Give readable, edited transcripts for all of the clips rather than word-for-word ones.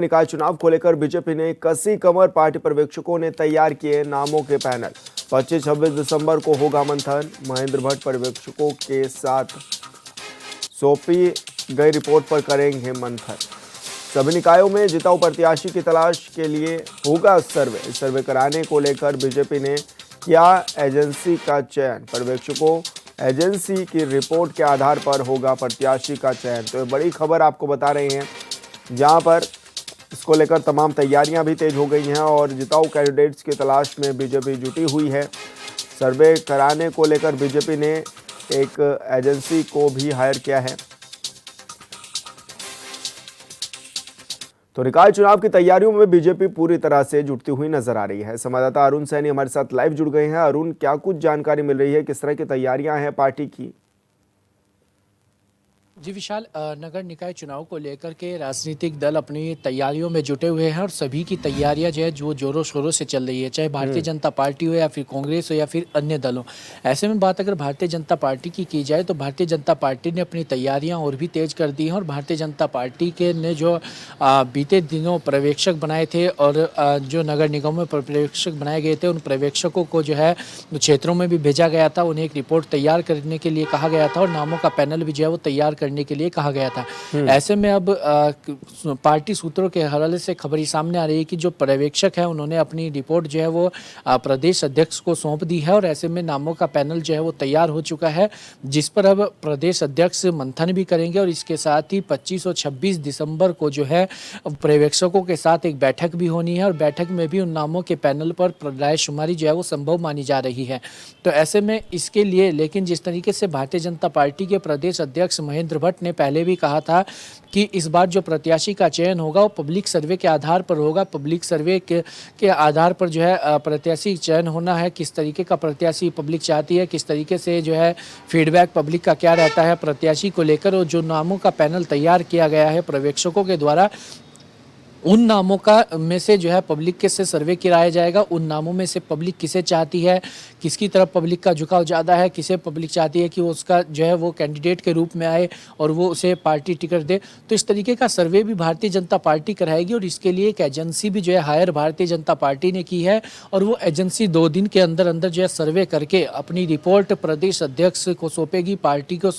निकाय चुनाव को लेकर बीजेपी ने कसी कमर। पार्टी पर्यवेक्षकों ने तैयार किए नामों के पैनल। 25-26 दिसंबर को होगा मंथन। महेंद्र भट्ट पर्यवेक्षकों के साथ सौंपी गई रिपोर्ट पर करेंगे मंथन। सभी निकायों में जिताऊ प्रत्याशी की तलाश के लिए होगा सर्वे। सर्वे कराने को लेकर बीजेपी ने किया एजेंसी का चयन। पर्यवेक्षकों एजेंसी की रिपोर्ट के आधार पर होगा प्रत्याशी का चयन। तो बड़ी खबर आपको बता रहे हैं, जहां पर इसको लेकर तमाम तैयारियां भी तेज हो गई हैं और जिताऊ कैंडिडेट्स की तलाश में बीजेपी जुटी हुई है। सर्वे कराने को लेकर बीजेपी ने एक एजेंसी को भी हायर किया है। तो निकाय चुनाव की तैयारियों में बीजेपी पूरी तरह से जुटती हुई नजर आ रही है। संवाददाता अरुण सैनी हमारे साथ लाइव जुड़ गए हैं। अरुण, क्या कुछ जानकारी मिल रही है, किस तरह की तैयारियां हैं पार्टी की? जी विशाल, नगर निकाय चुनाव को लेकर के राजनीतिक दल अपनी तैयारियों में जुटे हुए हैं और सभी की तैयारियां जो है जो जोरों शोरों से चल रही है, चाहे भारतीय जनता पार्टी हो या फिर कांग्रेस हो या फिर अन्य दल हो। ऐसे में बात अगर भारतीय जनता पार्टी की जाए तो भारतीय जनता पार्टी ने अपनी तैयारियां और भी तेज कर दी हैं और भारतीय जनता पार्टी के ने जो बीते दिनों पर्यवेक्षक बनाए थे और जो नगर निगमों में पर्यवेक्षक बनाए गए थे, उन पर्यवेक्षकों को जो है क्षेत्रों में भी भेजा गया था। उन्हें एक रिपोर्ट तैयार करने के लिए कहा गया था और नामों का पैनल भी जो है वो तैयार करने के लिए कहा गया था। ऐसे में अब पार्टी सूत्रों के हवाले से खबर सामने आ रही है कि जो पर्यवेक्षक है उन्होंने अपनी रिपोर्ट जो है वो प्रदेश अध्यक्ष को सौंप दी है और ऐसे में नामों का पैनल जो है वो तैयार हो चुका है, जिस पर अब प्रदेश अध्यक्ष मंथन भी करेंगे और इसके साथ ही 25 और 26 दिसंबर को जो है पर्यवेक्षकों के साथ एक बैठक भी होनी है और बैठक में भी उन नामों के पैनल पर रायशुमारी जो है वो संभव मानी जा रही है। तो ऐसे में इसके लिए लेकिन जिस तरीके से भारतीय जनता पार्टी के प्रदेश अध्यक्ष महेंद्र भट्ट ने पहले भी कहा था कि इस बार जो प्रत्याशी का चयन होगा वो पब्लिक सर्वे के आधार पर होगा। पब्लिक सर्वे के आधार पर जो है प्रत्याशी चयन होना है। किस तरीके का प्रत्याशी पब्लिक चाहती है, किस तरीके से जो है फीडबैक पब्लिक का क्या रहता है प्रत्याशी को लेकर, और जो नामों का पैनल तैयार किया गया है पर्यवेक्षकों के द्वारा, उन नामों का में से जो है पब्लिक के से सर्वे कराया जाएगा। उन नामों में से पब्लिक किसे चाहती है, किसकी तरफ पब्लिक का झुकाव ज़्यादा है, किसे पब्लिक चाहती है कि वो उसका जो है वो कैंडिडेट के रूप में आए और वो उसे पार्टी टिकट दे। तो इस तरीके का सर्वे भी भारतीय जनता पार्टी कराएगी और इसके लिए एक एजेंसी भी जो है हायर भारतीय जनता पार्टी ने की है और वो एजेंसी 2 दिन के अंदर अंदर जो है सर्वे करके अपनी रिपोर्ट प्रदेश अध्यक्ष को सौंपेगी, पार्टी को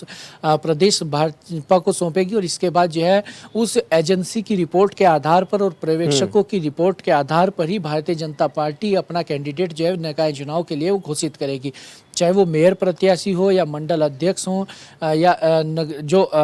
प्रदेश भाजपा को सौंपेगी और इसके बाद जो है उस एजेंसी की रिपोर्ट के आधार पर और पर्यवेक्षकों की रिपोर्ट के आधार पर ही भारतीय जनता पार्टी अपना कैंडिडेट जो है निकाय चुनाव के लिए वो घोषित करेगी। चाहे वो मेयर प्रत्याशी हो या मंडल अध्यक्ष हो या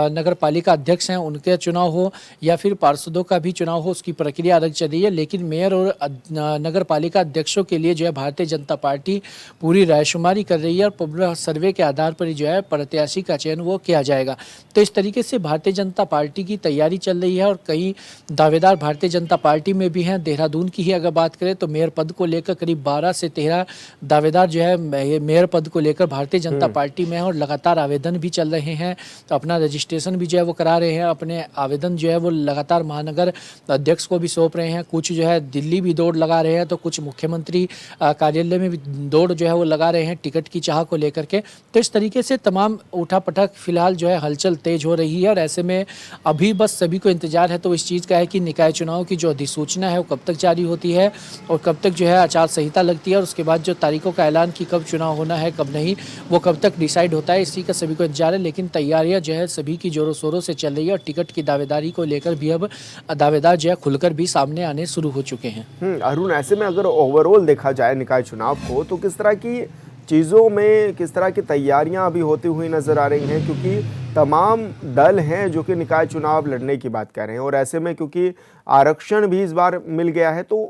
नगर पालिका अध्यक्ष हैं उनके चुनाव हो या फिर पार्षदों का भी चुनाव हो, उसकी प्रक्रिया अलग चल रही है। लेकिन मेयर और नगर पालिका अध्यक्षों के लिए जो है भारतीय जनता पार्टी पूरी रायशुमारी कर रही है और पब्लिक सर्वे के आधार पर ही जो है प्रत्याशी का चयन वो किया जाएगा। तो इस तरीके से भारतीय जनता पार्टी की तैयारी चल रही है और कई दावेदार भारतीय जनता पार्टी में भी हैं। देहरादून की ही अगर बात करें तो मेयर पद को लेकर करीब 12 से 13 दावेदार जो है मेयर पद को लेकर भारतीय जनता पार्टी में है और लगातार आवेदन भी चल रहे हैं। तो अपना रजिस्ट्रेशन भी जो है वो करा रहे हैं, अपने आवेदन जो है वो लगातार महानगर अध्यक्ष को भी सौंप रहे हैं। कुछ जो है दिल्ली भी दौड़ लगा रहे हैं तो कुछ मुख्यमंत्री कार्यालय में भी दौड़ जो है वो लगा रहे हैं टिकट की चाह को लेकर के। तो इस तरीके से तमाम उठापटक फिलहाल जो है हलचल तेज हो रही है और ऐसे में अभी बस सभी को इंतजार है तो इस चीज़ का है कि निकाय चुनाव की जो अधिसूचना है वो कब तक जारी होती है और कब तक जो है आचार संहिता लगती है और उसके बाद जो तारीखों का ऐलान कि कब चुनाव होना है कब नहीं, वो कब तक डिसाइड होता है, इसी का सभी को इंतजार है। लेकिन तैयारियां जो है सभी की जोरों शोरों से चल रही है और टिकट की दावेदारी को लेकर भी अब दावेदार जो है खुलकर भी सामने आने शुरू हो चुके हैं। अरुण, ऐसे में अगर ओवरऑल देखा जाए निकाय चुनाव को तो किस तरह की चीज़ों में किस तरह की तैयारियां अभी होती हुई नजर आ रही हैं, क्योंकि तमाम दल हैं जो कि निकाय चुनाव लड़ने की बात कर रहे हैं और ऐसे में क्योंकि आरक्षण भी इस बार मिल गया है तो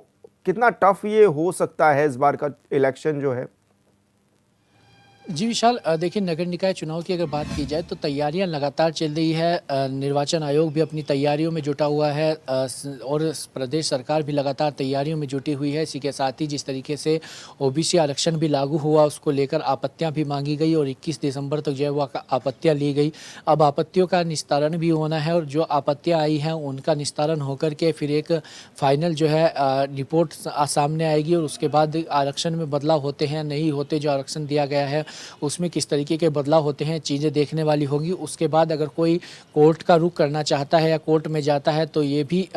कितना टफ ये हो सकता है इस बार का इलेक्शन जो है? जी विशाल, देखिए नगर निकाय चुनाव की अगर बात की जाए तो तैयारियां लगातार चल रही है। निर्वाचन आयोग भी अपनी तैयारियों में जुटा हुआ है और प्रदेश सरकार भी लगातार तैयारियों में जुटी हुई है। इसी के साथ ही जिस तरीके से ओबीसी आरक्षण भी लागू हुआ उसको लेकर आपत्तियां भी मांगी गई और 21 दिसंबर तक जो है वो आपत्तियां ली गई। अब आपत्तियों का निस्तारण भी होना है और जो आपत्तियाँ आई हैं उनका निस्तारण होकर के फिर एक फाइनल जो है रिपोर्ट सामने आएगी और उसके बाद आरक्षण में बदलाव होते हैं नहीं होते, जो आरक्षण दिया गया है उसमें किस तरीके के बदलाव होते हैं, चीज़ें देखने वाली होंगी। उसके बाद अगर कोई कोर्ट का रुख करना चाहता है या कोर्ट में जाता है तो ये भी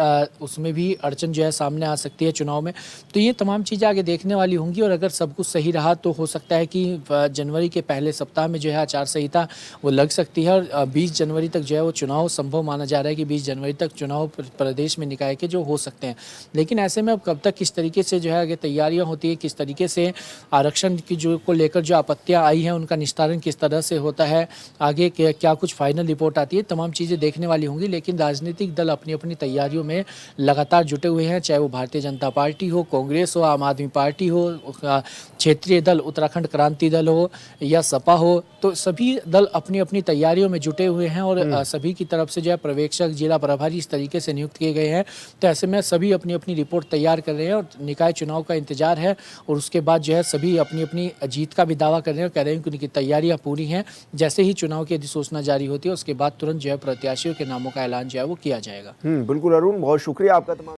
उसमें भी अड़चन जो है सामने आ सकती है चुनाव में। तो ये तमाम चीज़ें आगे देखने वाली होंगी और अगर सब कुछ सही रहा तो हो सकता है कि जनवरी के पहले सप्ताह में जो है आचार संहिता वो लग सकती है और 20 जनवरी तक जो है वो चुनाव संभव माना जा रहा है कि 20 जनवरी तक चुनाव प्रदेश में निकाय के जो हो सकते हैं। लेकिन ऐसे में अब कब तक किस तरीके से जो है आगे तैयारियां होती है, किस तरीके से आरक्षण की जो को लेकर जो आपत्तियां आई हैं उनका निस्तारण किस तरह से होता है, आगे क्या कुछ फाइनल रिपोर्ट आती है, तमाम चीज़ें देखने वाली होंगी। लेकिन राजनीतिक दल अपनी अपनी तैयारियों में लगातार जुटे हुए हैं, चाहे वो भारतीय जनता पार्टी हो, कांग्रेस हो, आम आदमी पार्टी हो, क्षेत्रीय दल उत्तराखंड क्रांति दल हो या सपा हो। तो सभी दल अपनी अपनी तैयारियों में जुटे हुए हैं और सभी की तरफ से जो है पर्यवेक्षक, जिला प्रभारी इस तरीके से नियुक्त किए गए हैं। तो ऐसे में सभी अपनी अपनी रिपोर्ट तैयार कर रहे हैं और निकाय चुनाव का इंतजार है और उसके बाद जो है सभी अपनी अपनी जीत का भी दावा कर रहे हैं और कह रहे हैं कि उनकी तैयारियां पूरी हैं। जैसे ही चुनाव की अधिसूचना जारी होती है उसके बाद तुरंत जो है प्रत्याशियों के नामों का ऐलान जो है वो किया जाएगा। बिल्कुल अरुण, बहुत शुक्रिया आपका तमाम